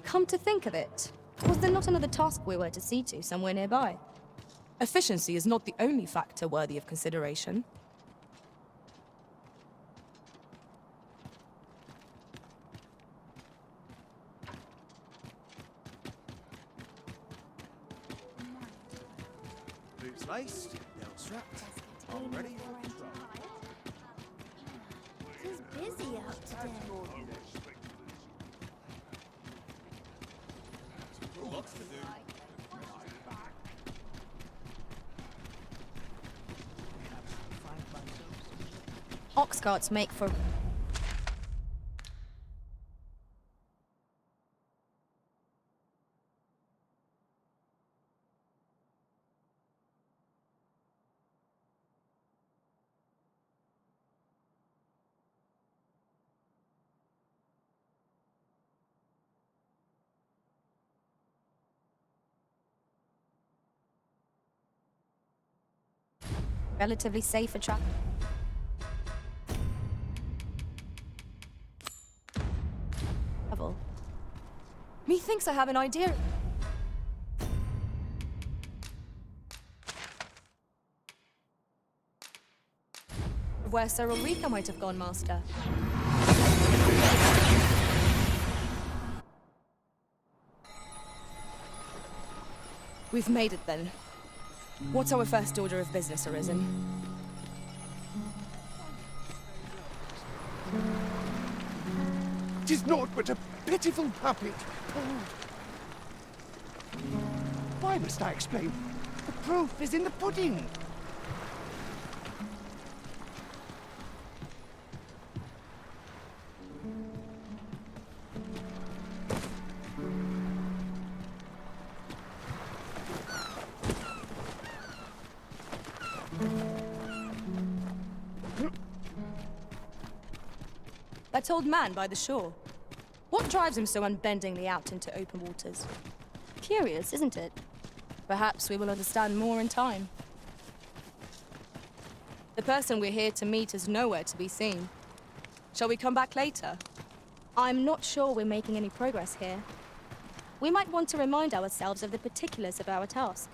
Come to think of it, was there not another task we were to see to somewhere nearby? Efficiency is not the only factor worthy of consideration. Boots laced, belt strapped. I'm ready for control. He's busy out today. Lots to do. Ox carts make for... relatively safe for travel. Methinks I have an idea. Where Sir Ulrika might have gone, Master. We've made it then. What's our first order of business, Arisen? "'Tis naught but a pitiful puppet. Oh. Why must I explain? The proof is in the pudding. That old man by the shore. What drives him so unbendingly out into open waters? Curious, isn't it? Perhaps we will understand more in time. The person we're here to meet is nowhere to be seen. Shall we come back later? I'm not sure we're making any progress here. We might want to remind ourselves of the particulars of our task.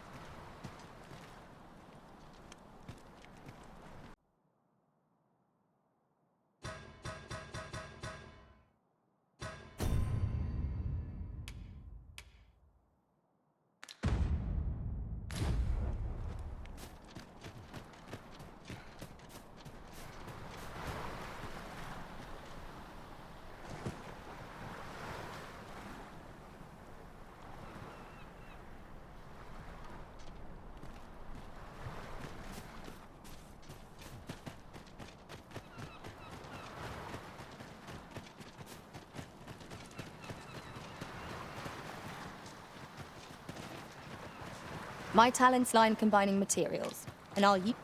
My talents lie in combining materials, and I'll use...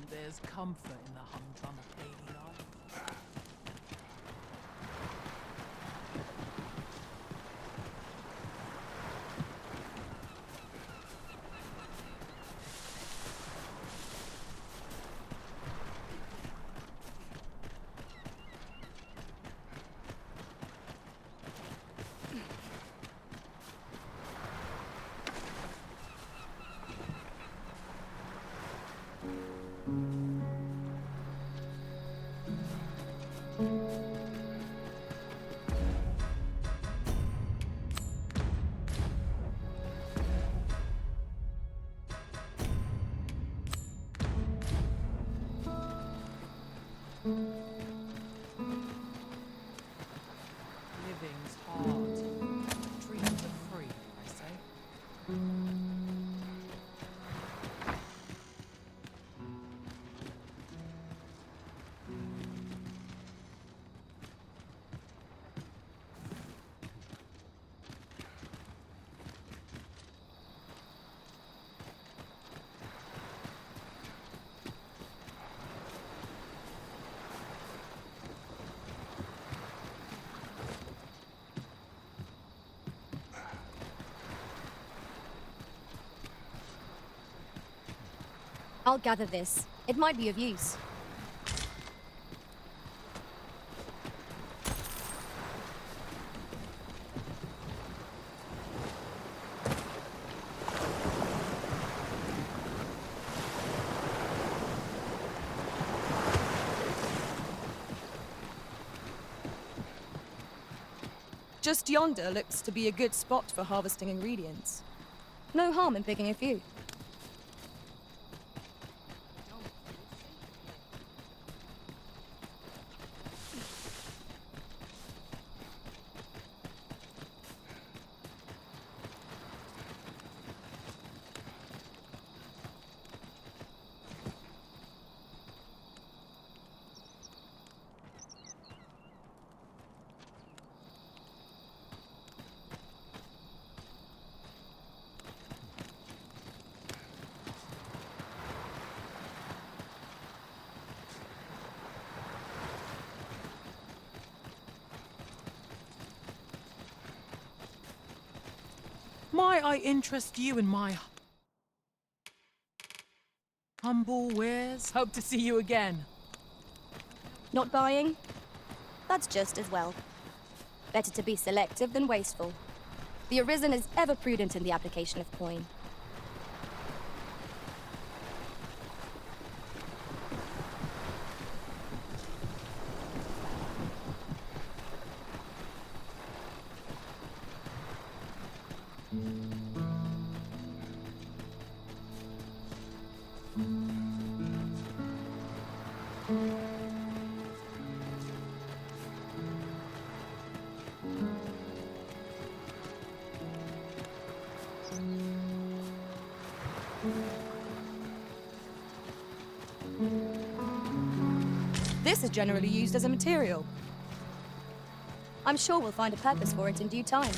There's comfort in the humdrum of daily life. I'll gather this. It might be of use. Just yonder looks to be a good spot for harvesting ingredients. No harm in picking a few. Might I interest you in my humble wares? Hope to see you again. Not buying? That's just as well. Better to be selective than wasteful. The Arisen is ever prudent in the application of coin. This is generally used as a material. I'm sure we'll find a purpose for it in due time.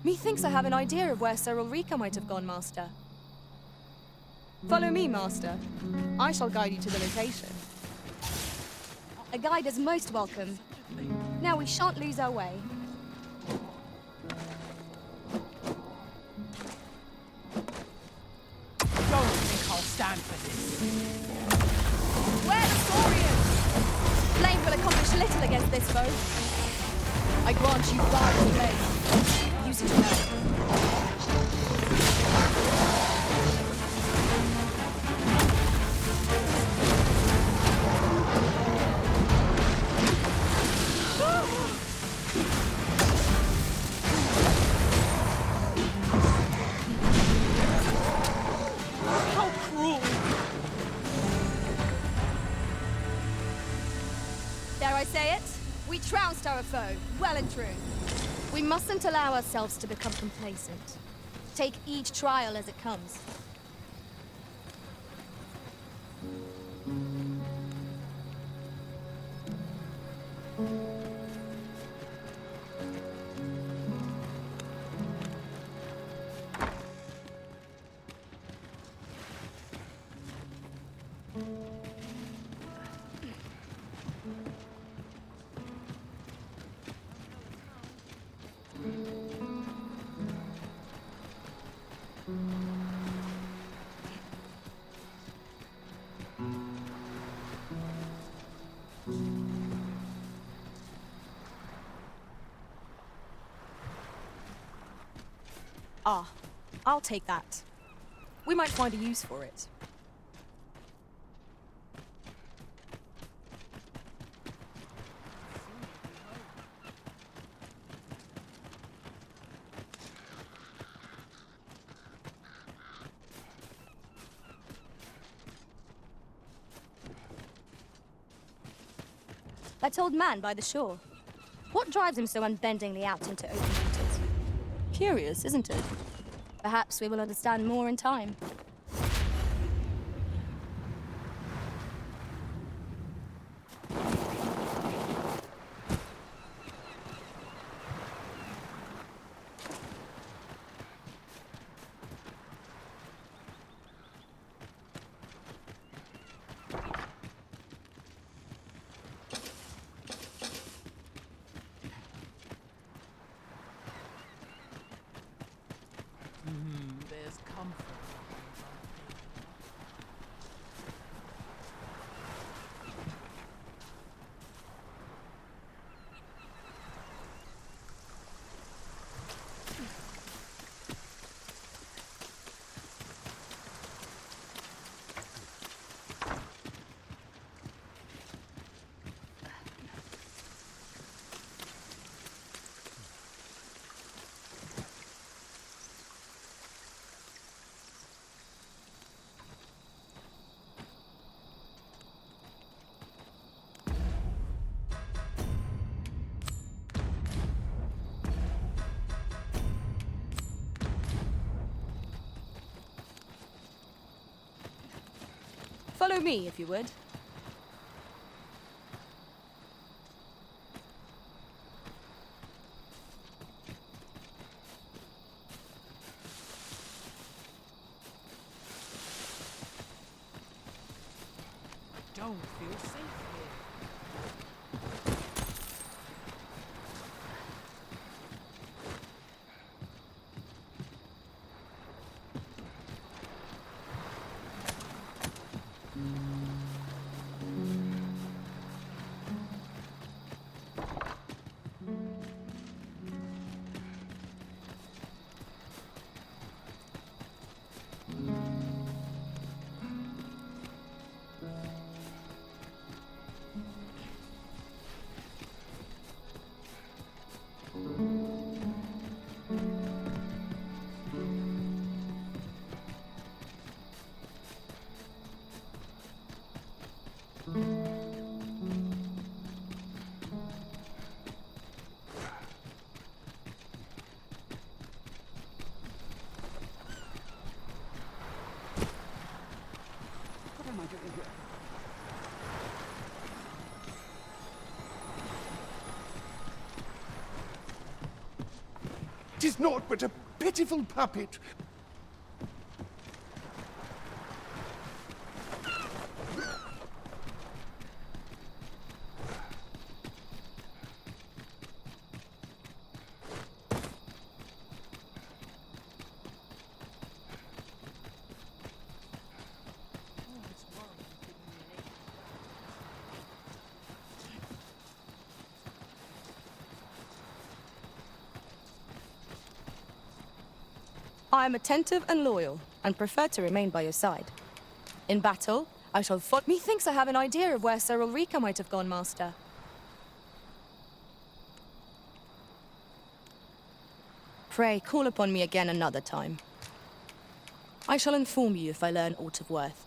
Methinks I have an idea of where Sir Ulrika might have gone, Master. Follow me, Master. I shall guide you to the location. A guide is most welcome. Now we shan't lose our way. against this foe? I grant you guard blade. Use it well. How cruel! Dare I say it? We trounced our foe, well and true. We mustn't allow ourselves to become complacent. Take each trial as it comes. Ah, I'll take that. We might find a use for it. That old man by the shore. What drives him so unbendingly out into open waters? Curious, isn't it? Perhaps we will understand more in time. There's comfort. Follow me, if you would. Don't feel safe here. What am I doing here? Tis naught but a pitiful puppet. I am attentive and loyal, and prefer to remain by your side. In battle, I shall follow. Methinks I have an idea of where Sir Ulrika might have gone, Master. Pray, call upon me again another time. I shall inform you if I learn aught of worth.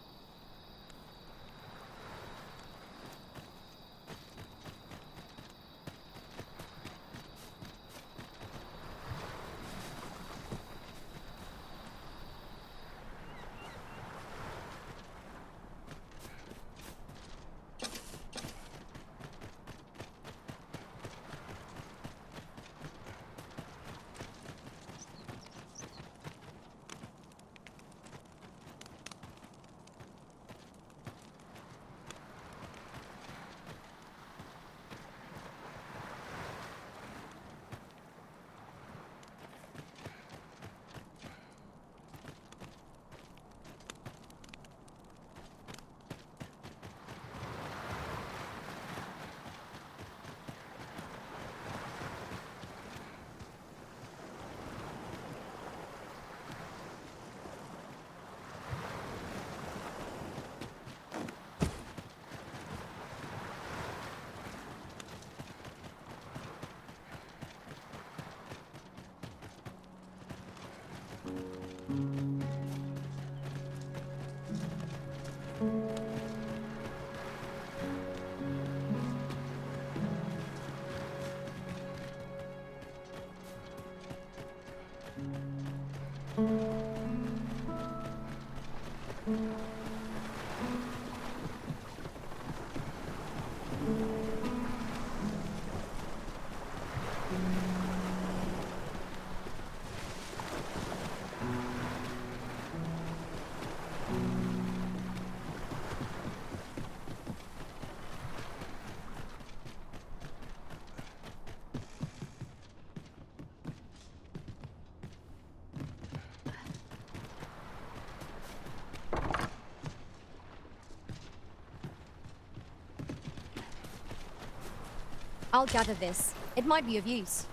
I'll gather this. It might be of use.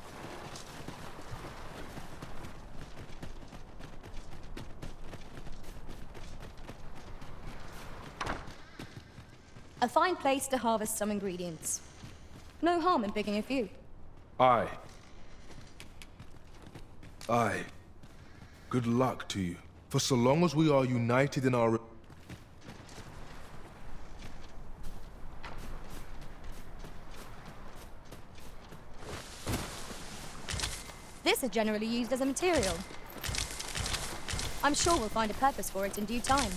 A fine place to harvest some ingredients. No harm in picking a few. Aye. Aye. Good luck to you. For so long as we are united in our... This is generally used as a material. I'm sure we'll find a purpose for it in due time.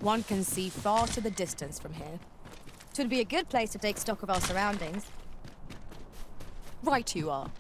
One can see far to the distance from here. Twould be a good place to take stock of our surroundings. Right you are.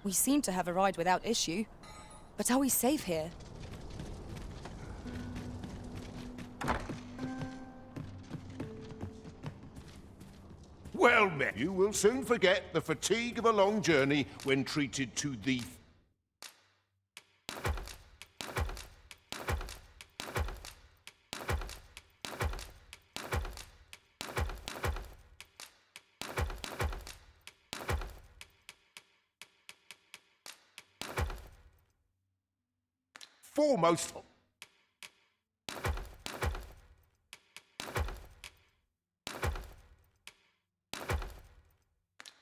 We seem to have arrived without issue. But are we safe here? Well met. You will soon forget the fatigue of a long journey when treated to the... foremost...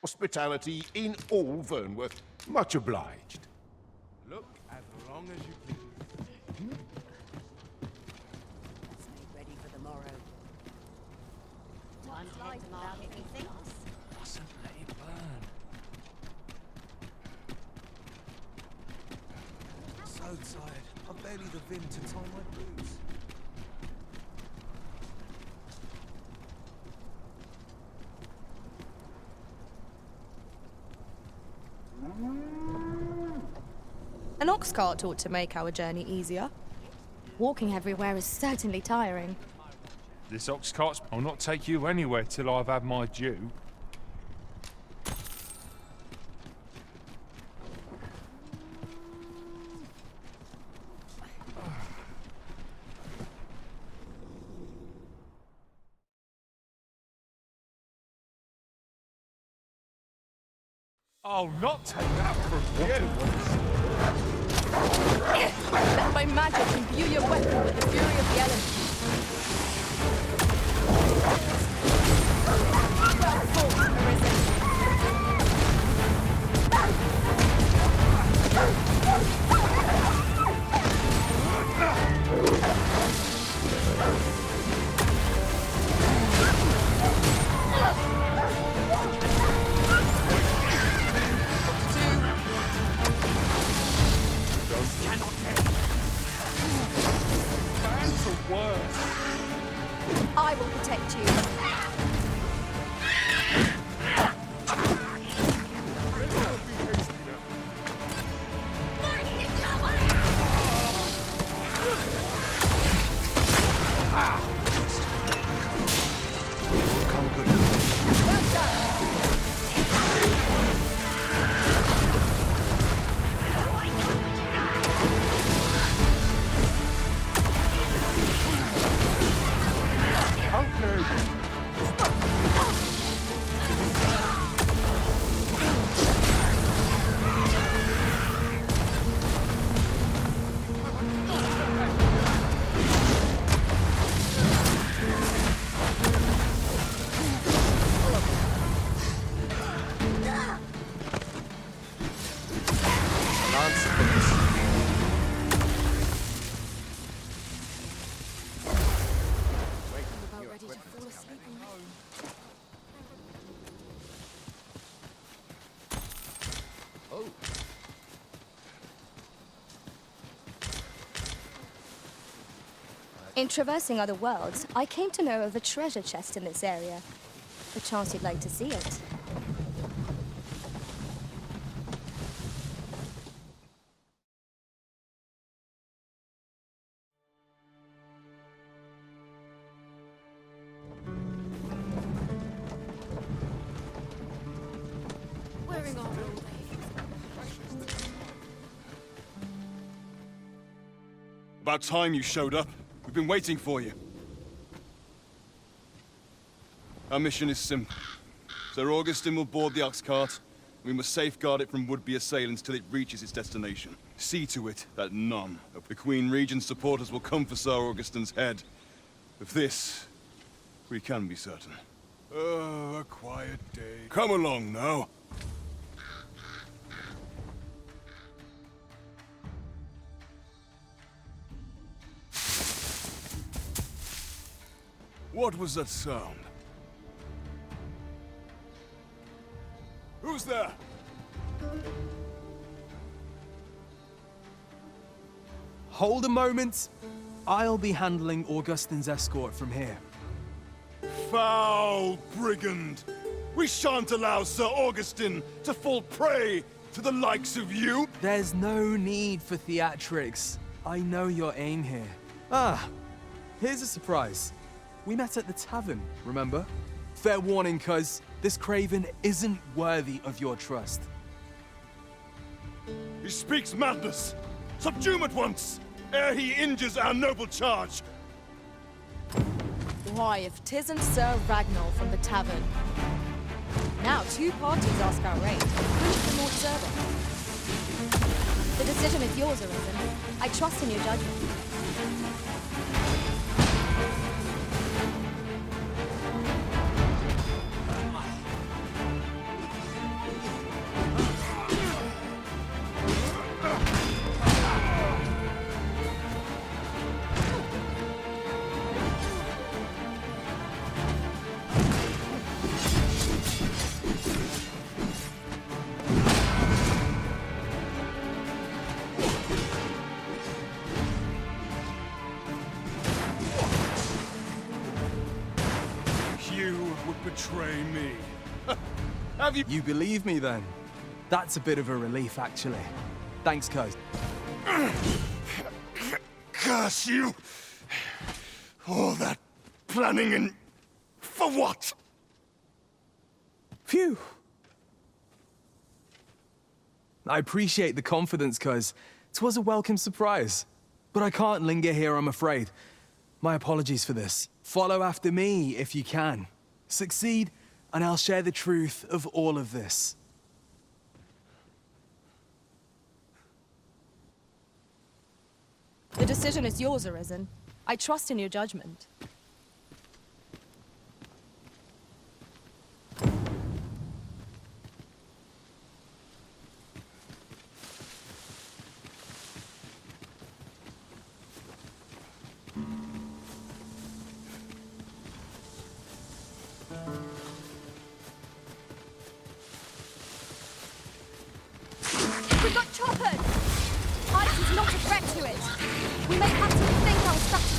hospitality in all Vernworth. Much obliged. Look as long as you please. Stay ready. Mustn't let it burn. So tired. I've barely the vim to tie my boots. An ox cart ought to make our journey easier. Walking everywhere is certainly tiring. This ox cart's... I'll not take you anywhere till I've had my due. I'll not take that from you. Let my magic imbue your weapon with the fury of the elements. Well fought, Arisen. I will protect you. In traversing other worlds, I came to know of a treasure chest in this area. Perchance you'd like to see it. Wearing all About time you showed up. We've been waiting for you. Our mission is simple. Sir Augustin will board the ox cart. We must safeguard it from would-be assailants till it reaches its destination. See to it that none of the Queen Regent's supporters will come for Sir Augustin's head. Of this, we can be certain. Oh, a quiet day. Come along now. What was that sound? Who's there? Hold a moment. I'll be handling Augustin's escort from here. Foul brigand! We shan't allow Sir Augustin to fall prey to the likes of you! There's no need for theatrics. I know your aim here. Ah, here's a surprise. We met at the tavern, remember? Fair warning, cuz this craven isn't worthy of your trust. He speaks madness! Subdue him at once, ere he injures our noble charge! Why, if 'tisn't Sir Ragnar from the tavern. Now 2 parties ask our aid. Which of them more deserving? The decision is yours, Arisen. I trust in your judgment. betray me. Have you... You believe me then? That's a bit of a relief, actually. Thanks, cuz. Curse you! All that planning and... for what? Phew! I appreciate the confidence, cuz 'twas a welcome surprise. But I can't linger here, I'm afraid. My apologies for this. Follow after me, if you can. Succeed, and I'll share the truth of all of this. The decision is yours, Arisen. I trust in your judgment. We've got choppers! Ice is not a threat to it. We may have to rethink our strategy.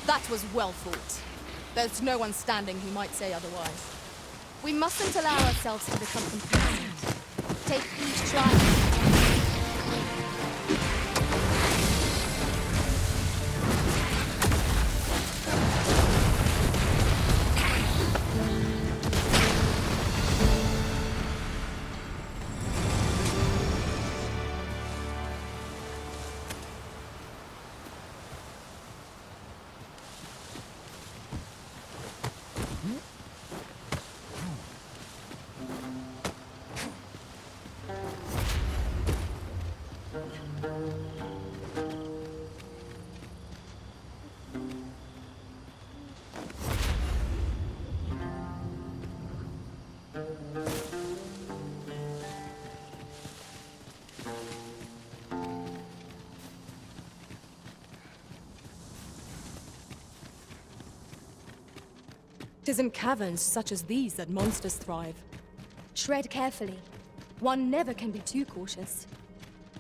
That was well fought. There's no one standing who might say otherwise. We mustn't allow ourselves to become complacent. Take each trial. It is in caverns such as these that monsters thrive. Tread carefully. One never can be too cautious.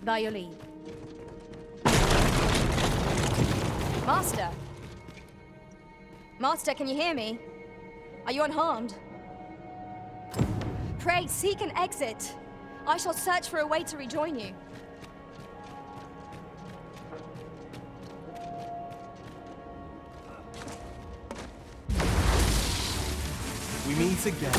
By your leave. Master! Master, can you hear me? Are you unharmed? Pray, seek an exit. I shall search for a way to rejoin you. We meet again.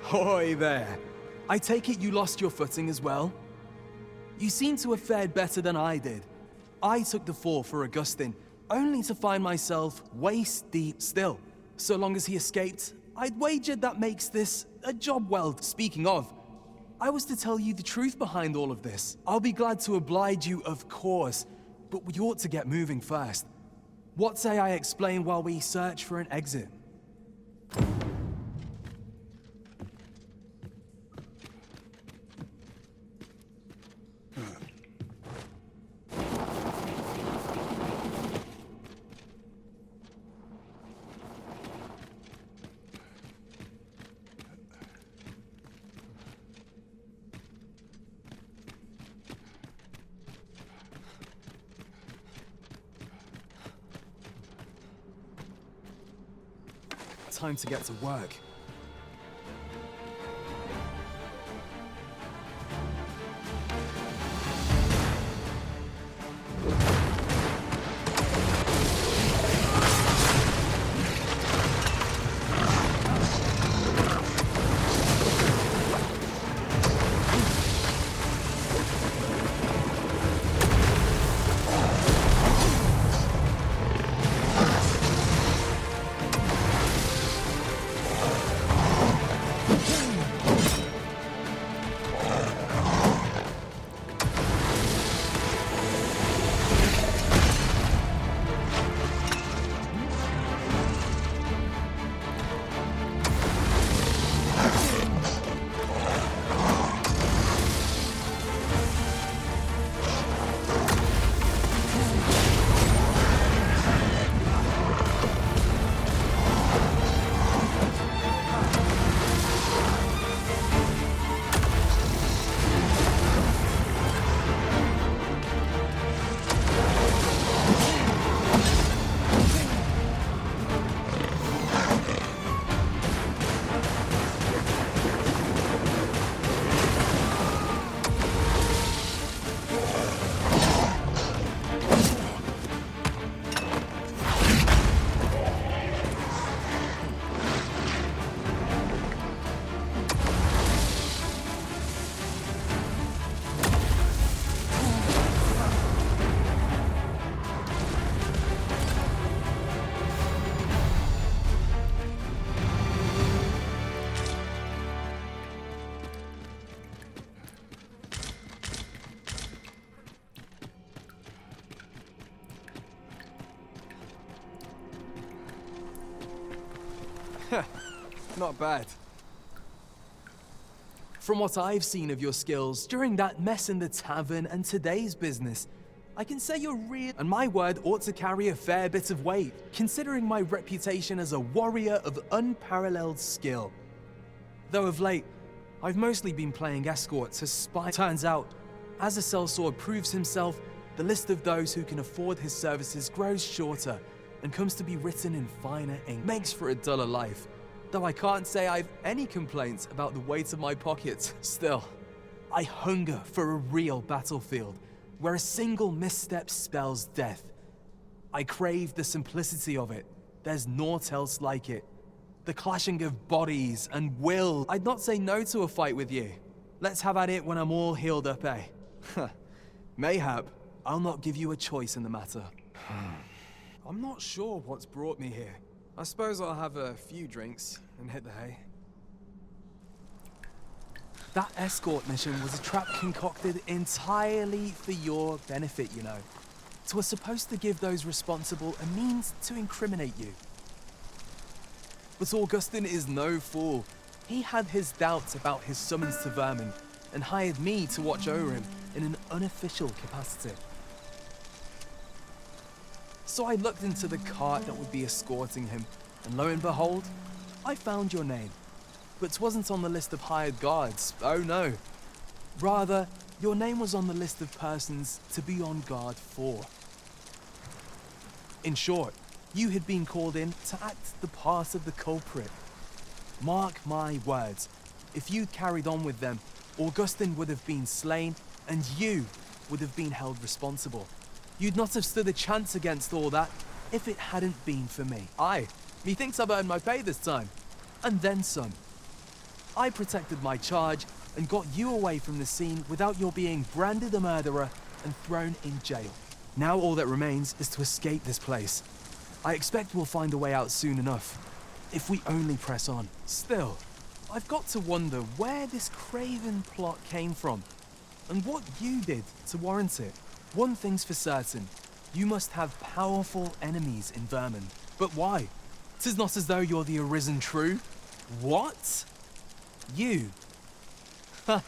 Hoy there. I take it you lost your footing as well? You seem to have fared better than I did. I took the fall for Augustin, only to find myself waist deep still. So long as he escaped, I'd wagered that makes this a job well. Speaking of, I was to tell you the truth behind all of this. I'll be glad to oblige you, of course, but we ought to get moving first. What say I explain while we search for an exit? time to get to work. Not bad. From what I've seen of your skills during that mess in the tavern and today's business, I can say you're real, and my word ought to carry a fair bit of weight, considering my reputation as a warrior of unparalleled skill. Though of late, I've mostly been playing escort to spy. Turns out, as a sellsword proves himself, the list of those who can afford his services grows shorter and comes to be written in finer ink. Makes for a duller life, though I can't say I've any complaints about the weight of my pockets. Still, I hunger for a real battlefield, where a single misstep spells death. I crave the simplicity of it. There's naught else like it. The clashing of bodies and will. I'd not say no to a fight with you. Let's have at it when I'm all healed up, eh? Mayhap, I'll not give you a choice in the matter. I'm not sure what's brought me here. I suppose I'll have a few drinks and hit the hay. That escort mission was a trap concocted entirely for your benefit, you know. It was supposed to give those responsible a means to incriminate you. But Augustin is no fool. He had his doubts about his summons to Vermin and hired me to watch over him in an unofficial capacity. So I looked into the cart that would be escorting him, and lo and behold, I found your name. But it wasn't on the list of hired guards, oh no. Rather, your name was on the list of persons to be on guard for. In short, you had been called in to act the part of the culprit. Mark my words, if you'd carried on with them, Augustin would have been slain, and you would have been held responsible. You'd not have stood a chance against all that if it hadn't been for me. Aye, methinks I've earned my pay this time. And then some. I protected my charge and got you away from the scene without your being branded a murderer and thrown in jail. Now all that remains is to escape this place. I expect we'll find a way out soon enough, if we only press on. Still, I've got to wonder where this craven plot came from, and what you did to warrant it. One thing's for certain, you must have powerful enemies in Vermin. But why? 'Tis not as though you're the arisen true. What? You? Ha!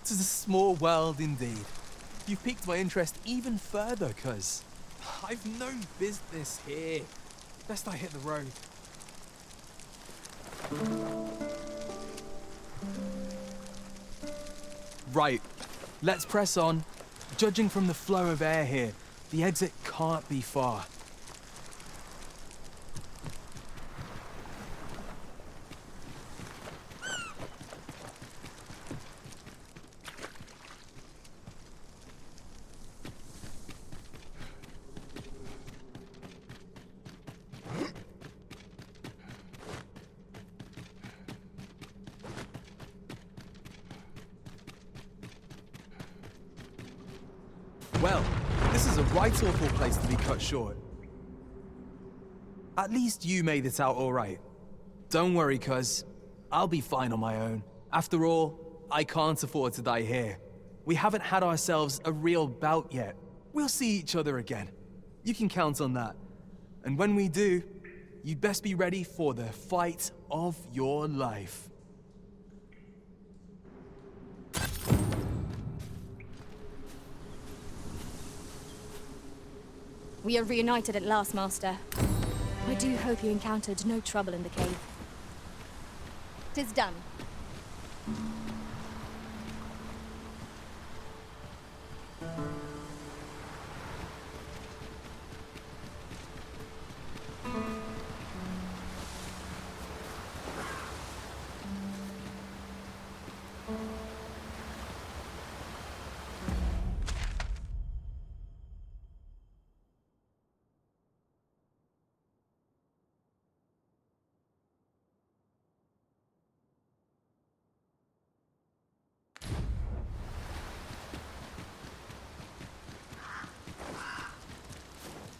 'Tis a small world indeed. You've piqued my interest even further, cuz I've no business here. Best I hit the road. Right, let's press on. Judging from the flow of air here, the exit can't be far. Well, this is a right awful place to be cut short. At least you made it out all right. Don't worry, cuz. I'll be fine on my own. After all, I can't afford to die here. We haven't had ourselves a real bout yet. We'll see each other again. You can count on that. And when we do, you'd best be ready for the fight of your life. We are reunited at last, Master. I do hope you encountered no trouble in the cave. 'Tis done.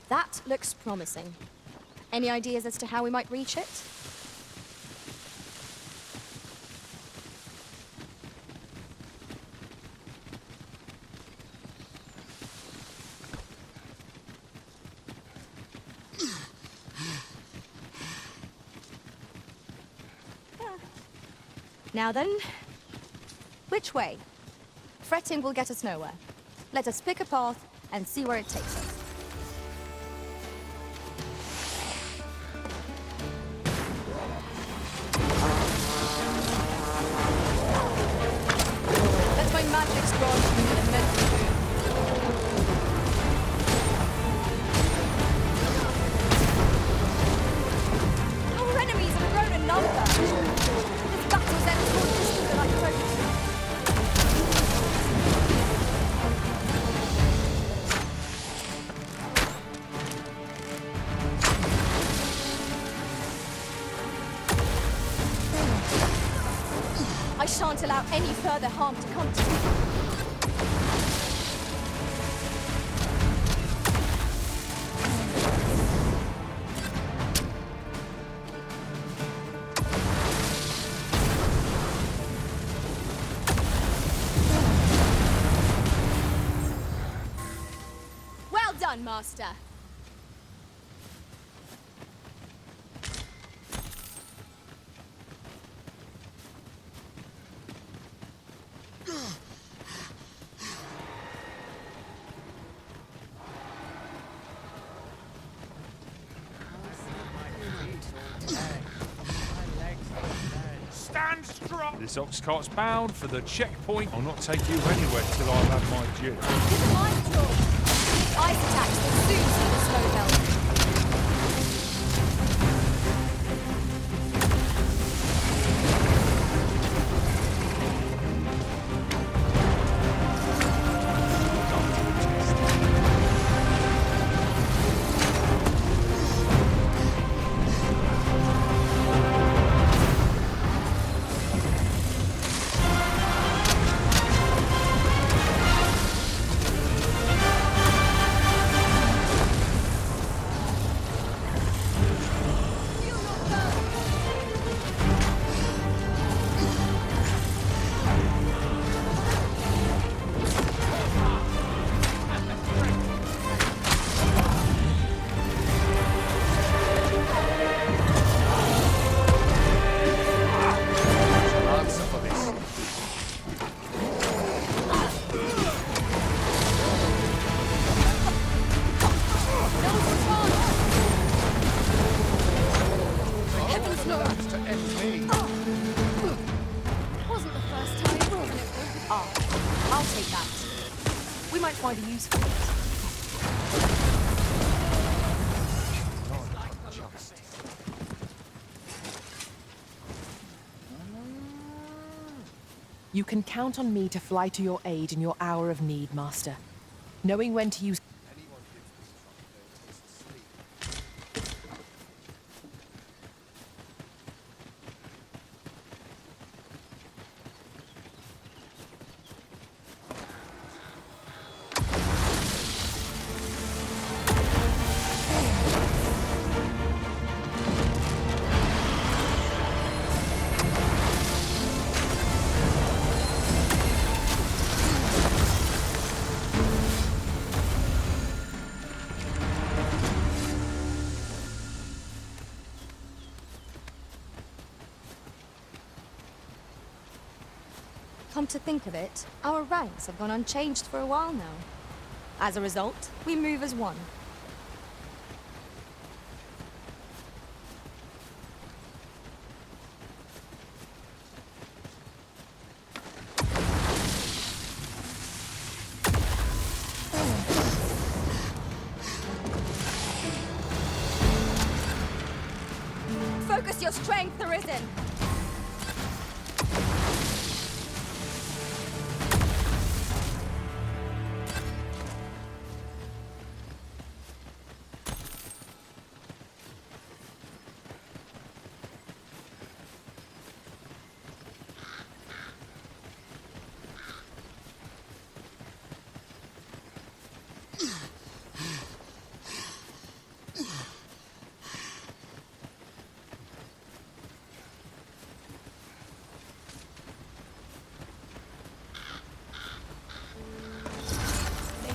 That looks promising. Any ideas as to how we might reach it? Now then, which way? Fretting will get us nowhere. Let us pick a path and see where it takes us. Let my magic's grant you an immense boon. Our enemies have grown in number. This battle's end is more distant than I hoped. I shan't allow any further harm to come to me. Well done, Master. Stand strong! This ox cart's bound for the checkpoint. I'll not take you anywhere till I've had my due. It's my fault. Ice attacks will soon see the snow melt. Wasn't the first time, and it won't be. Ah, I'll take that. We might find a use for it. You can count on me to fly to your aid in your hour of need, Master. Knowing when to use... Come to think of it, our ranks have gone unchanged for a while now. As a result, we move as one. Focus your strength, Arisen!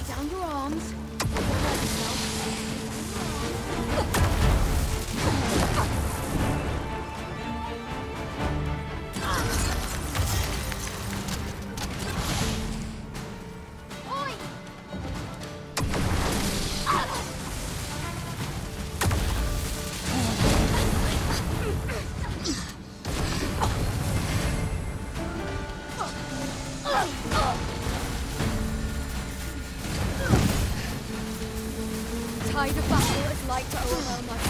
Down your arms. Tide of battle is like to overwhelm us.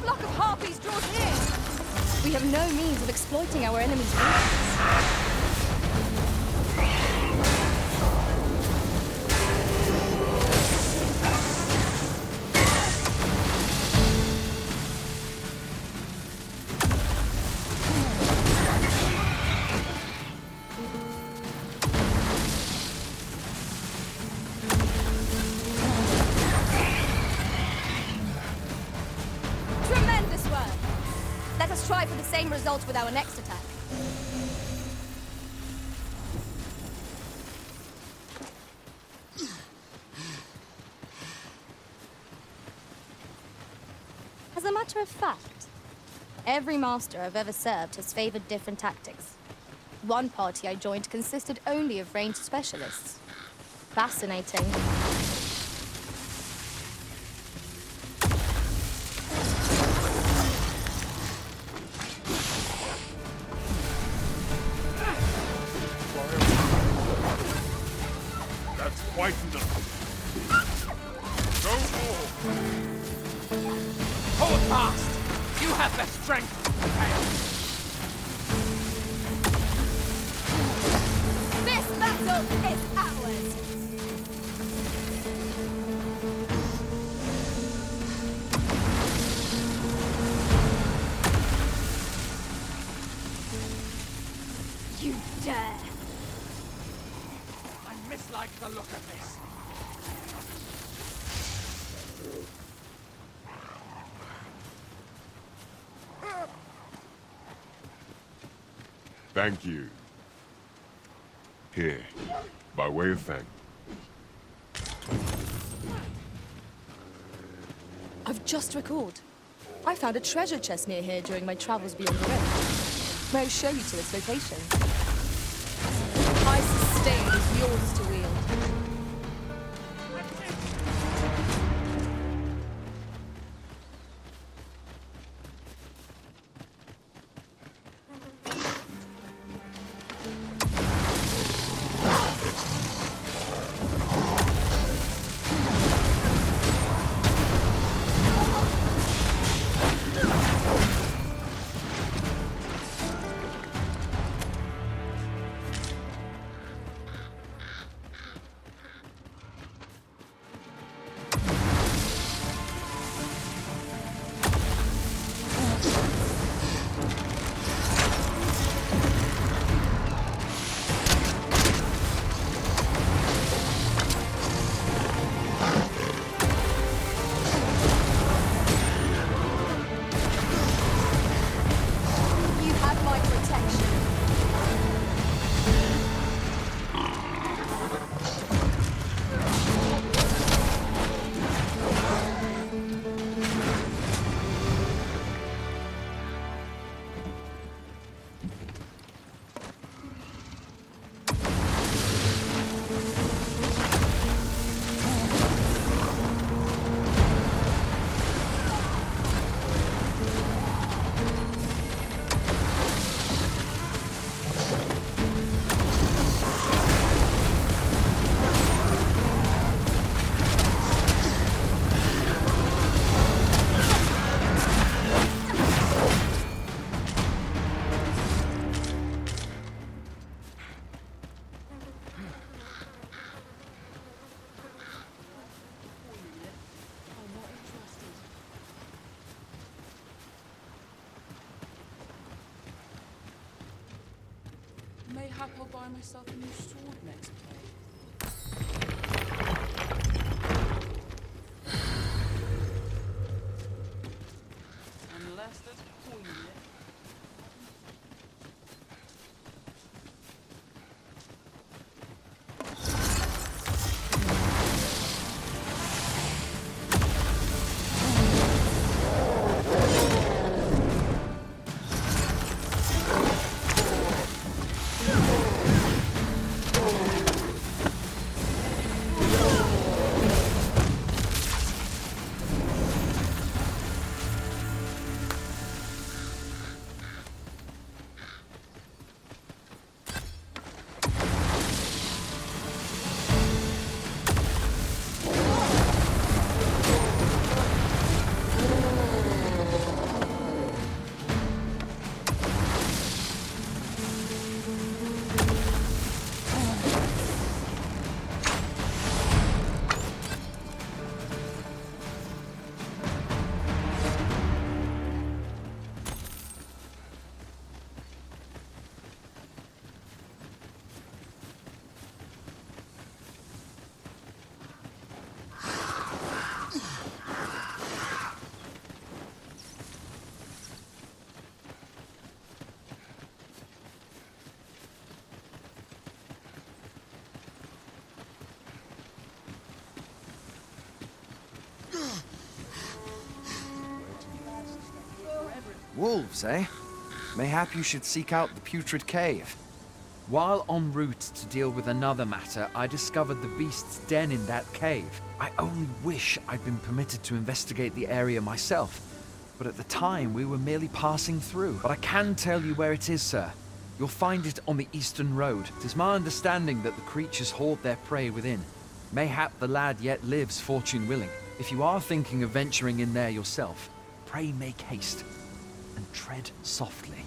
Flock of harpies draws near. We have no means of exploiting our enemy's weakness. Let us try for the same result with our next attack. As a matter of fact, every master I've ever served has favored different tactics. One party I joined consisted only of ranged specialists. Fascinating. Quite enough. No more. Hold fast! You have the strength to prevail. This battle is ours! You dare! I mislike the look of this. Thank you. Here, by way of thanks. I've just recalled. I found a treasure chest near here during my travels beyond the rift. May I show you to its location? I sustain is yours to wield. You have my protection. Mayhap I'll buy myself a new sword next play. Unless there's coin in it. Wolves, eh? Mayhap you should seek out the Putrid Cave. While en route to deal with another matter, I discovered the beast's den in that cave. I only wish I'd been permitted to investigate the area myself, but at the time we were merely passing through. But I can tell you where it is, sir. You'll find it on the eastern road. It is my understanding that the creatures hoard their prey within. Mayhap the lad yet lives, fortune willing. If you are thinking of venturing in there yourself, pray make haste and tread softly.